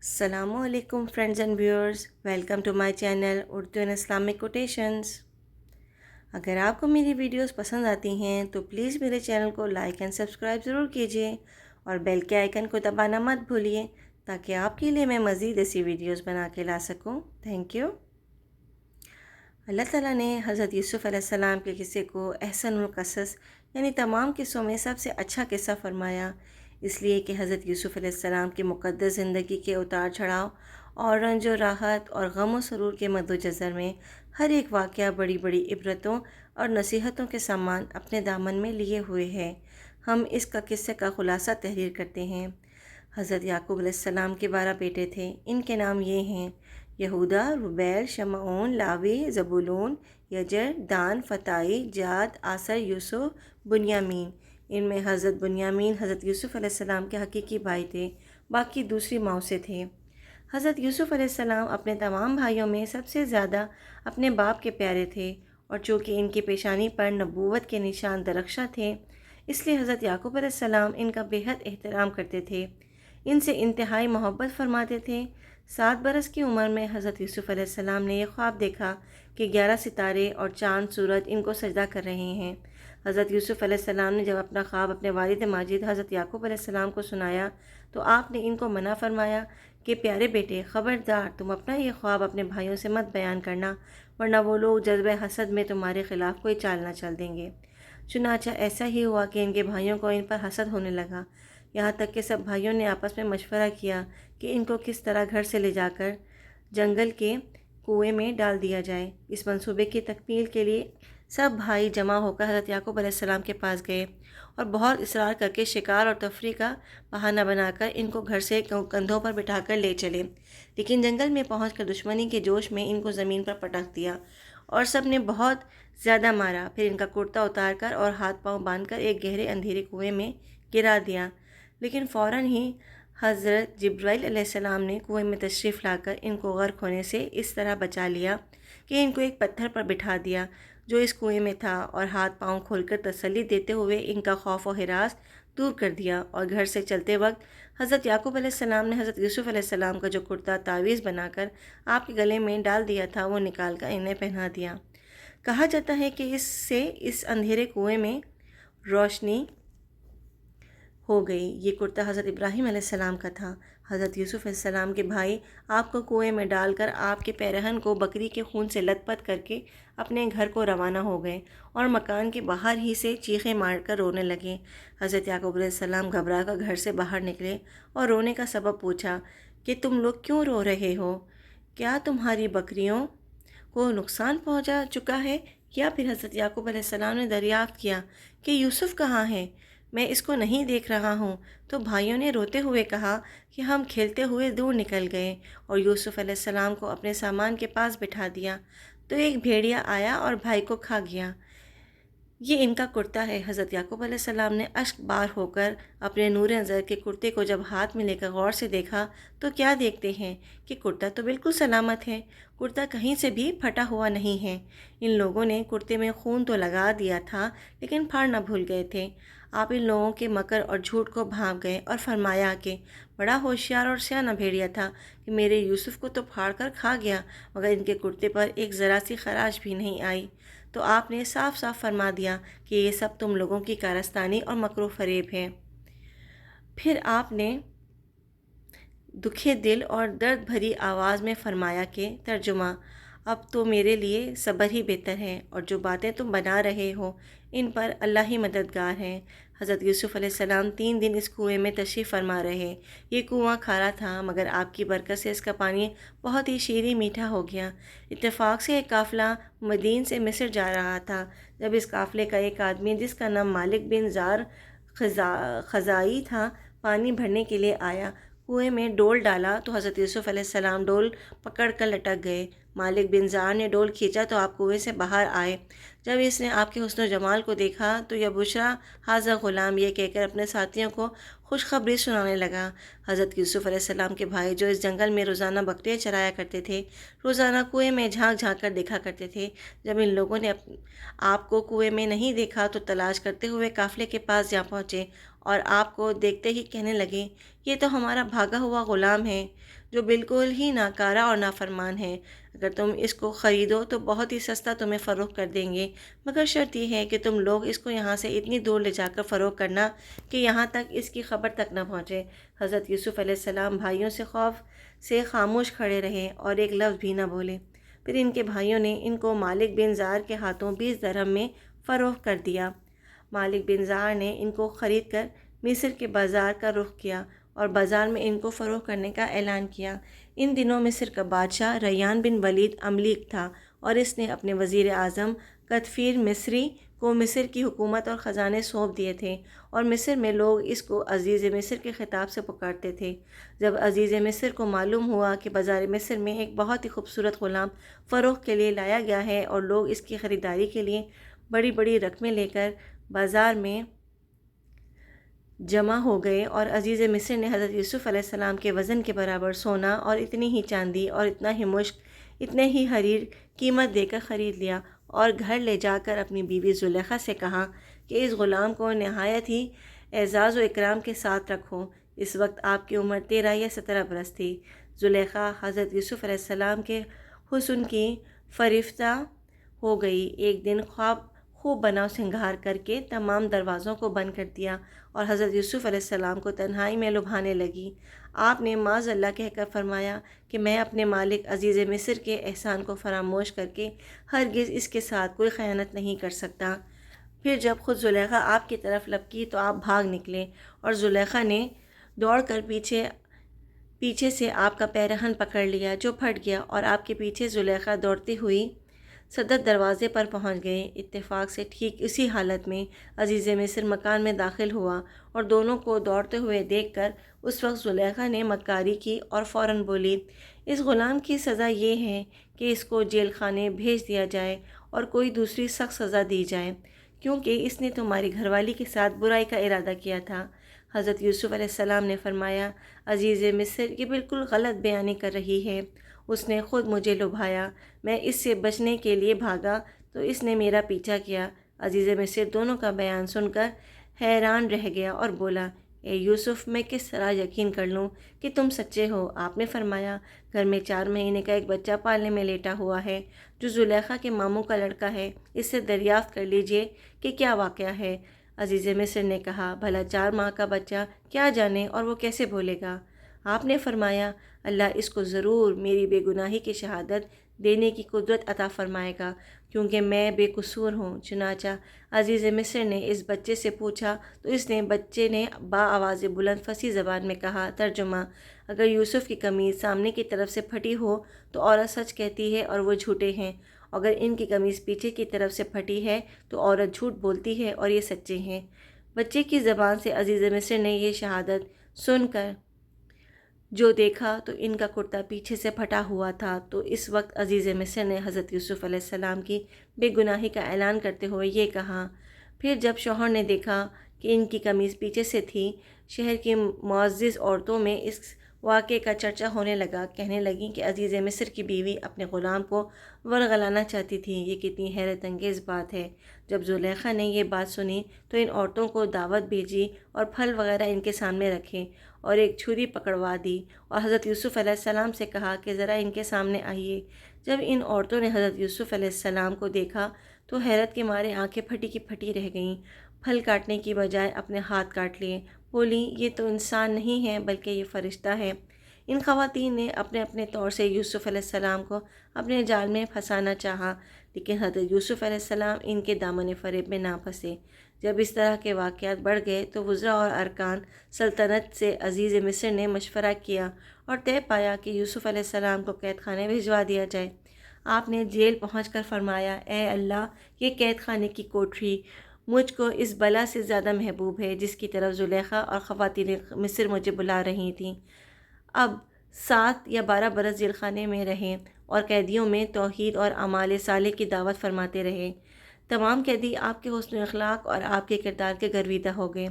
السلام علیکم friends and viewers, welcome to my channel Urdu and Islamic quotations. اگر آپ کو میری ویڈیوز پسند آتی ہیں تو پلیز میرے چینل کو لائک اینڈ سبسکرائب ضرور کیجیے اور بیل کے آئیکن کو دبانا مت بھولیے تاکہ آپ کے لیے میں مزید ایسی ویڈیوز بنا کے لا سکوں۔ Thank you. اللہ تعالیٰ نے حضرت یوسف علیہ السلام کے قصے کو احسن القصص یعنی تمام قصوں میں سب سے اچھا قصہ فرمایا، اس لیے کہ حضرت یوسف علیہ السلام کی مقدس زندگی کے اتار چڑھاؤ اور رنج و راحت اور غم و سرور کے مد و جزر میں ہر ایک واقعہ بڑی بڑی عبرتوں اور نصیحتوں کے سامان اپنے دامن میں لیے ہوئے ہے۔ ہم اس کا قصے کا خلاصہ تحریر کرتے ہیں۔ حضرت یعقوب علیہ السلام کے 12 بیٹے تھے۔ ان کے نام یہ ہیں: یہودا، روبیل، شمعون، لاوی، زبولون، یجر، دان، فتائی، جاد، آسر، یوسف، بنیامین۔ ان میں حضرت بنیامین حضرت یوسف علیہ السلام کے حقیقی بھائی تھے، باقی دوسری ماؤں سے تھے۔ حضرت یوسف علیہ السلام اپنے تمام بھائیوں میں سب سے زیادہ اپنے باپ کے پیارے تھے، اور چونکہ ان کی پیشانی پر نبوت کے نشان درخشاں تھے، اس لیے حضرت یعقوب علیہ السلام ان کا بےحد احترام کرتے تھے، ان سے انتہائی محبت فرماتے تھے۔ 7 برس کی عمر میں حضرت یوسف علیہ السلام نے یہ خواب دیکھا کہ 11 ستارے اور چاند سورج ان کو سجدہ کر رہے ہیں۔ حضرت یوسف علیہ السلام نے جب اپنا خواب اپنے والد ماجد حضرت یعقوب علیہ السلام کو سنایا تو آپ نے ان کو منع فرمایا کہ پیارے بیٹے، خبردار تم اپنا یہ خواب اپنے بھائیوں سے مت بیان کرنا، ورنہ وہ لوگ جذبہ حسد میں تمہارے خلاف کوئی چال نہ چل دیں گے۔ چنانچہ ایسا ہی ہوا کہ ان کے بھائیوں کو ان پر حسد ہونے لگا، یہاں تک کہ سب بھائیوں نے آپس میں مشورہ کیا کہ ان کو کس طرح گھر سے لے جا کر جنگل کے کنویں میں ڈال دیا جائے۔ اس منصوبے کی تکمیل کے لیے سب بھائی جمع ہو کر حضرت یعقوب علیہ السلام کے پاس گئے اور بہت اصرار کر کے شکار اور تفریح کا بہانہ بنا کر ان کو گھر سے کندھوں پر بٹھا کر لے چلے، لیکن جنگل میں پہنچ کر دشمنی کے جوش میں ان کو زمین پر پٹک دیا اور سب نے بہت زیادہ مارا۔ پھر ان کا کرتا اتار کر اور ہاتھ پاؤں باندھ کر ایک گہرے اندھیرے کنویں میں گرا دیا، لیکن فوراً ہی حضرت جبرائیل علیہ السلام نے کنویں میں تشریف لا کر ان کو غرق ہونے سے اس طرح بچا لیا کہ ان کو ایک پتھر پر بٹھا دیا جو اس کنویں میں تھا، اور ہاتھ پاؤں کھول کر تسلی دیتے ہوئے ان کا خوف و ہراس دور کر دیا، اور گھر سے چلتے وقت حضرت یعقوب علیہ السلام نے حضرت یوسف علیہ السلام کا جو کرتا تعویذ بنا کر آپ کے گلے میں ڈال دیا تھا وہ نکال کر انہیں پہنا دیا۔ کہا جاتا ہے کہ اس سے اس اندھیرے کنویں میں روشنی ہو گئی۔ یہ کرتا حضرت ابراہیم علیہ السلام کا تھا۔ حضرت یوسف علیہ السلام کے بھائی آپ کو کنویں میں ڈال کر آپ کے پیرہن کو بکری کے خون سے لت پت کر کے اپنے گھر کو روانہ ہو گئے اور مکان کے باہر ہی سے چیخیں مار کر رونے لگے۔ حضرت یعقوب علیہ السلام گھبرا کر گھر سے باہر نکلے اور رونے کا سبب پوچھا کہ تم لوگ کیوں رو رہے ہو؟ کیا تمہاری بکریوں کو نقصان پہنچا چکا ہے؟ یا پھر حضرت یعقوب علیہ السلام نے دریافت کیا کہ یوسف کہاں ہے؟ میں اس کو نہیں دیکھ رہا ہوں۔ تو بھائیوں نے روتے ہوئے کہا کہ ہم کھیلتے ہوئے دور نکل گئے اور یوسف علیہ السلام کو اپنے سامان کے پاس بٹھا دیا تو ایک بھیڑیا آیا اور بھائی کو کھا گیا۔ یہ ان کا کرتا ہے۔ حضرت یعقوب علیہ السلام نے اشک بار ہو کر اپنے نور نظر کے کرتے کو جب ہاتھ میں لے کر غور سے دیکھا تو کیا دیکھتے ہیں کہ کرتا تو بالکل سلامت ہے، کرتا کہیں سے بھی پھٹا ہوا نہیں ہے۔ ان لوگوں نے کرتے میں خون تو لگا دیا تھا لیکن پھاڑنا بھول گئے تھے۔ آپ ان لوگوں کے مکر اور جھوٹ کو بھانپ گئے اور فرمایا کہ بڑا ہوشیار اور سیانہ بھیڑیا تھا کہ میرے یوسف کو تو پھاڑ کر کھا گیا مگر ان کے کرتے پر ایک ذرا سی خراش بھی نہیں آئی۔ تو آپ نے صاف صاف فرما دیا کہ یہ سب تم لوگوں کی کارستانی اور مکر و فریب ہے۔ پھر آپ نے دکھے دل اور درد بھری آواز میں فرمایا کہ ترجمہ: اب تو میرے لیے صبر ہی بہتر ہے، اور جو باتیں تم بنا رہے ہو ان پر اللہ ہی مددگار ہے۔ حضرت یوسف علیہ السلام 3 دن اس کنویں میں تشریف فرما رہے۔ یہ کنواں کھارا تھا مگر آپ کی برکت سے اس کا پانی بہت ہی شیریں میٹھا ہو گیا۔ اتفاق سے ایک قافلہ مدین سے مصر جا رہا تھا۔ جب اس قافلے کا ایک آدمی جس کا نام مالک بن زار خزائی تھا پانی بھرنے کے لیے آیا، کنویں میں ڈول ڈالا تو حضرت یوسف علیہ السلام ڈول پکڑ کر لٹک گئے۔ مالک بن زار نے ڈول کھینچا تو آپ کنویں سے باہر آئے۔ جب اس نے آپ کے حسن و جمال کو دیکھا تو یا بشرا حاضر غلام یہ کہہ کر اپنے ساتھیوں کو خوشخبری سنانے لگا۔ حضرت یوسف علیہ السلام کے بھائی جو اس جنگل میں روزانہ بکریاں چرایا کرتے تھے، روزانہ کنویں میں جھانک جھانک کر دیکھا کرتے تھے۔ جب ان لوگوں نے آپ کو کنویں میں نہیں دیکھا تو تلاش کرتے ہوئے قافلے کے پاس جا پہنچے اور آپ کو دیکھتے ہی کہنے لگے، یہ تو ہمارا بھاگا ہوا غلام ہے جو بالکل ہی ناکارہ اور نافرمان ہے۔ اگر تم اس کو خریدو تو بہت ہی سستا تمہیں فروخت کر دیں گے، مگر شرط یہ ہے کہ تم لوگ اس کو یہاں سے اتنی دور لے جا کر فروخت کرنا کہ یہاں تک اس کی خبر تک نہ پہنچے۔ حضرت یوسف علیہ السلام بھائیوں سے خوف سے خاموش کھڑے رہے اور ایک لفظ بھی نہ بولے۔ پھر ان کے بھائیوں نے ان کو مالک بن زار کے ہاتھوں 20 درہم میں فروخت کر دیا۔ مالک بن زار نے ان کو خرید کر مصر کے بازار کا رخ کیا اور بازار میں ان کو فروخت کرنے کا اعلان کیا۔ ان دنوں مصر کا بادشاہ ریان بن ولید املیک تھا اور اس نے اپنے وزیر اعظم قطفیر مصری کو مصر کی حکومت اور خزانے سونپ دیے تھے، اور مصر میں لوگ اس کو عزیز مصر کے خطاب سے پکارتے تھے۔ جب عزیز مصر کو معلوم ہوا کہ بازار مصر میں ایک بہت ہی خوبصورت غلام فروخت کے لیے لایا گیا ہے اور لوگ اس کی خریداری کے لیے بڑی بڑی رقمیں لے کر بازار میں جمع ہو گئے، اور عزیز مصر نے حضرت یوسف علیہ السلام کے وزن کے برابر سونا اور اتنی ہی چاندی اور اتنا ہی مشک، اتنے ہی حریر قیمت دے کر خرید لیا، اور گھر لے جا کر اپنی بیوی زلیخا سے کہا کہ اس غلام کو نہایت ہی اعزاز و اکرام کے ساتھ رکھو۔ اس وقت آپ کی عمر 13 یا 17 برس تھی۔ زلیخا حضرت یوسف علیہ السلام کے حسن کی فریفتہ ہو گئی۔ ایک دن خوب بناؤ سنگھار کر کے تمام دروازوں کو بند کر دیا اور حضرت یوسف علیہ السلام کو تنہائی میں لبھانے لگی۔ آپ نے معاذ اللہ کہہ کر فرمایا کہ میں اپنے مالک عزیز مصر کے احسان کو فراموش کر کے ہرگز اس کے ساتھ کوئی خیانت نہیں کر سکتا۔ پھر جب خود زلیخا آپ کی طرف لپکی تو آپ بھاگ نکلے، اور زلیخا نے دوڑ کر پیچھے سے آپ کا پیرہن پکڑ لیا جو پھٹ گیا، اور آپ کے پیچھے زلیخا دوڑتی ہوئی صدر دروازے پر پہنچ گئے۔ اتفاق سے ٹھیک اسی حالت میں عزیز مصر مکان میں داخل ہوا، اور دونوں کو دوڑتے ہوئے دیکھ کر اس وقت زلیخا نے مکاری کی اور فوراً بولی، اس غلام کی سزا یہ ہے کہ اس کو جیل خانے بھیج دیا جائے اور کوئی دوسری سخت سزا دی جائے، کیونکہ اس نے تمہاری گھر والی کے ساتھ برائی کا ارادہ کیا تھا۔ حضرت یوسف علیہ السلام نے فرمایا، عزیز مصر یہ بالکل غلط بیانی کر رہی ہے، اس نے خود مجھے لبھایا، میں اس سے بچنے کے لیے بھاگا تو اس نے میرا پیچھا کیا۔ عزیز مصر دونوں کا بیان سن کر حیران رہ گیا اور بولا، اے یوسف، میں کس طرح یقین کر لوں کہ تم سچے ہو؟ آپ نے فرمایا، گھر میں 4 مہینے کا ایک بچہ پالنے میں لیٹا ہوا ہے جو زلیخا کے ماموں کا لڑکا ہے، اس سے دریافت کر لیجئے کہ کیا واقعہ ہے۔ عزیز مصر نے کہا، بھلا 4 ماہ کا بچہ کیا جانے اور وہ کیسے بولے گا؟ آپ نے فرمایا، اللہ اس کو ضرور میری بے گناہی کی شہادت دینے کی قدرت عطا فرمائے گا، کیونکہ میں بے قصور ہوں۔ چنانچہ عزیز مصر نے اس بچے سے پوچھا تو اس نے بچے نے آواز بلند فصیح زبان میں کہا، ترجمہ، اگر یوسف کی قمیض سامنے کی طرف سے پھٹی ہو تو عورت سچ کہتی ہے اور وہ جھوٹے ہیں، اگر ان کی قمیض پیچھے کی طرف سے پھٹی ہے تو عورت جھوٹ بولتی ہے اور یہ سچے ہیں۔ بچے کی زبان سے عزیز مصر نے یہ شہادت سن کر جو دیکھا تو ان کا کرتا پیچھے سے پھٹا ہوا تھا، تو اس وقت عزیز مصر نے حضرت یوسف علیہ السلام کی بے گناہی کا اعلان کرتے ہوئے یہ کہا۔ پھر جب شوہر نے دیکھا کہ ان کی قمیض پیچھے سے تھی، شہر کی معزز عورتوں میں اس واقعے کا چرچا ہونے لگا، کہنے لگیں کہ عزیز مصر کی بیوی اپنے غلام کو ورغلانا چاہتی تھی، یہ کتنی حیرت انگیز بات ہے۔ جب زلیخا نے یہ بات سنی تو ان عورتوں کو دعوت بھیجی اور پھل وغیرہ ان کے سامنے رکھے اور ایک چھری پکڑوا دی، اور حضرت یوسف علیہ السلام سے کہا کہ ذرا ان کے سامنے آئیے۔ جب ان عورتوں نے حضرت یوسف علیہ السلام کو دیکھا تو حیرت کے مارے آنکھیں پھٹی کی پھٹی رہ گئیں، پھل کاٹنے کی بجائے اپنے ہاتھ کاٹ لیے، بولی، یہ تو انسان نہیں ہے بلکہ یہ فرشتہ ہے۔ ان خواتین نے اپنے اپنے طور سے یوسف علیہ السلام کو اپنے جال میں پھنسانا چاہا، لیکن حضرت یوسف علیہ السلام ان کے دامن فریب میں نہ پھنسے۔ جب اس طرح کے واقعات بڑھ گئے تو وزراء اور ارکان سلطنت سے عزیز مصر نے مشورہ کیا اور طے پایا کہ یوسف علیہ السلام کو قید خانے بھجوا دیا جائے۔ آپ نے جیل پہنچ کر فرمایا، اے اللہ، یہ قید خانے کی کوٹری مجھ کو اس بلا سے زیادہ محبوب ہے جس کی طرف زلیخا اور خواتین مصر مجھے بلا رہی تھیں۔ اب 7 یا 12 برس جیل خانے میں رہے اور قیدیوں میں توحید اور اعمال صالح کی دعوت فرماتے رہے۔ تمام قیدی آپ کے حسن اخلاق اور آپ کے کردار کے گرویدہ ہو گئے۔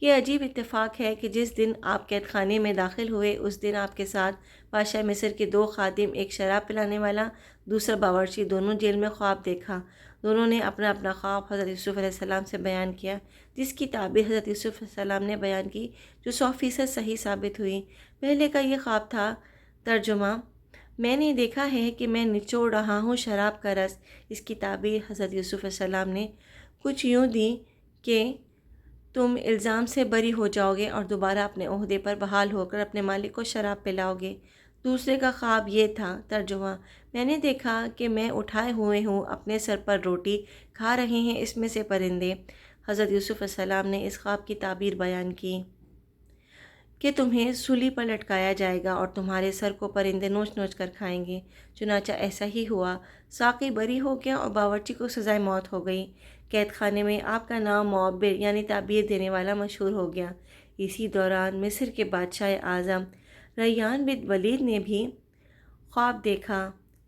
یہ عجیب اتفاق ہے کہ جس دن آپ قید خانے میں داخل ہوئے اس دن آپ کے ساتھ بادشاہ مصر کے 2 خادم، ایک شراب پلانے والا، دوسرا باورچی، دونوں جیل میں خواب دیکھا۔ دونوں نے اپنا اپنا خواب حضرت یوسف علیہ السلام سے بیان کیا، جس کی تعبیر حضرت یوسف علیہ السلام نے بیان کی جو 100% صحیح ثابت ہوئی۔ پہلے کا یہ خواب تھا، ترجمہ: میں نے دیکھا ہے کہ میں نچوڑ رہا ہوں شراب کا رس۔ اس کی تعبیر حضرت یوسف علیہ السلام نے کچھ یوں دی کہ تم الزام سے بری ہو جاؤ گے اور دوبارہ اپنے عہدے پر بحال ہو کر اپنے مالک کو شراب پلاؤ گے۔ دوسرے کا خواب یہ تھا۔ ترجمہ: میں نے دیکھا کہ میں اٹھائے ہوئے ہوں، اپنے سر پر روٹی کھا رہے ہیں اس میں سے پرندے۔ حضرت یوسف علیہ السلام نے اس خواب کی تعبیر بیان کی کہ تمہیں سولی پر لٹکایا جائے گا اور تمہارے سر کو پرندے نوچ نوچ کر کھائیں گے۔ چنانچہ ایسا ہی ہوا۔ ساقی بری ہو گیا اور باورچی کو سزائے موت ہو گئی۔ قید خانے میں آپ کا نام معبر یعنی تعبیر دینے والا مشہور ہو گیا۔ اسی دوران مصر کے بادشاہ اعظم ریان بن ولید نے بھی خواب دیکھا۔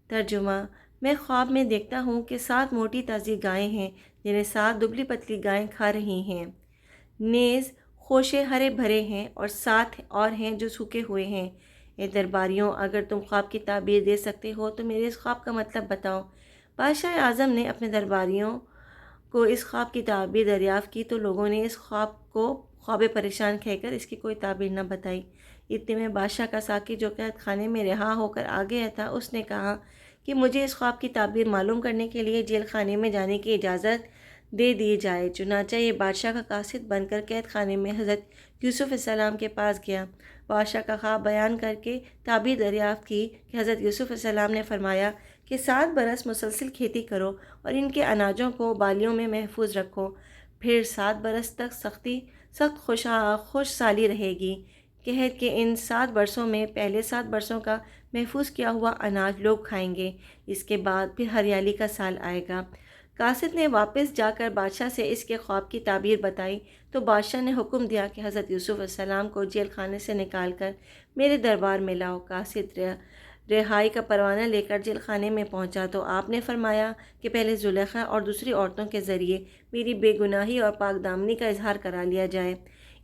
ترجمہ: میں خواب میں دیکھتا ہوں کہ 7 موٹی تازی گائیں ہیں جنہیں 7 دبلی پتلی گائیں کھا رہی ہیں۔ نیز خوشے ہرے بھرے ہیں اور 7 اور ہیں جو سوکھے ہوئے ہیں۔ اے درباریوں، اگر تم خواب کی تعبیر دے سکتے ہو تو میرے اس خواب کا مطلب بتاؤ۔ بادشاہ اعظم نے اپنے درباریوں کو اس خواب کی تعبیر دریافت کی تو لوگوں نے اس خواب کو خواب پریشان کہہ کر اس کی کوئی تعبیر نہ بتائی۔ اتنے میں بادشاہ کا ساقی جو قید خانے میں رہا ہو کر آ گیا تھا، اس نے کہا کہ مجھے اس خواب کی تعبیر معلوم کرنے کے لیے جیل خانے میں جانے کی اجازت دے دی جائے۔ چنانچہ یہ بادشاہ کا قاصد بن کر قید خانے میں حضرت یوسف علیہ السلام کے پاس گیا۔ بادشاہ کا خواب بیان کر کے تعبیر دریافت کی کہ حضرت یوسف علیہ السلام نے فرمایا کہ 7 برس مسلسل کھیتی کرو اور ان کے اناجوں کو بالیوں میں محفوظ رکھو، پھر 7 برس تک سخت خوش سالی رہے گی۔ قحط کے ان 7 برسوں میں پہلے 7 برسوں کا محفوظ کیا ہوا اناج لوگ کھائیں گے، اس کے بعد پھر ہریالی کا سال آئے گا۔ قاصد نے واپس جا کر بادشاہ سے اس کے خواب کی تعبیر بتائی تو بادشاہ نے حکم دیا کہ حضرت یوسف علیہ السلام کو جیل خانے سے نکال کر میرے دربار میں لاؤ۔ قاصد رہائی کا پروانہ لے کر جیل خانے میں پہنچا تو آپ نے فرمایا کہ پہلے زلیخا اور دوسری عورتوں کے ذریعے میری بے گناہی اور پاک دامنی کا اظہار کرا لیا جائے،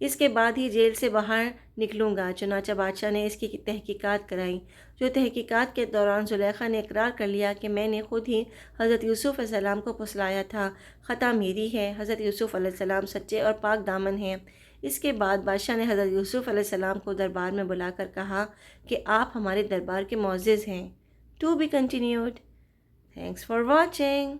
اس کے بعد ہی جیل سے باہر نکلوں گا۔ چنانچہ بادشاہ نے اس کی تحقیقات کرائی، جو تحقیقات کے دوران زلیخا نے اقرار کر لیا کہ میں نے خود ہی حضرت یوسف علیہ السلام کو پھسلایا تھا، خطا میری ہے، حضرت یوسف علیہ السلام سچے اور پاک دامن ہیں۔ اس کے بعد بادشاہ نے حضرت یوسف علیہ السلام کو دربار میں بلا کر کہا کہ آپ ہمارے دربار کے معزز ہیں۔ To be continued. Thanks for watching.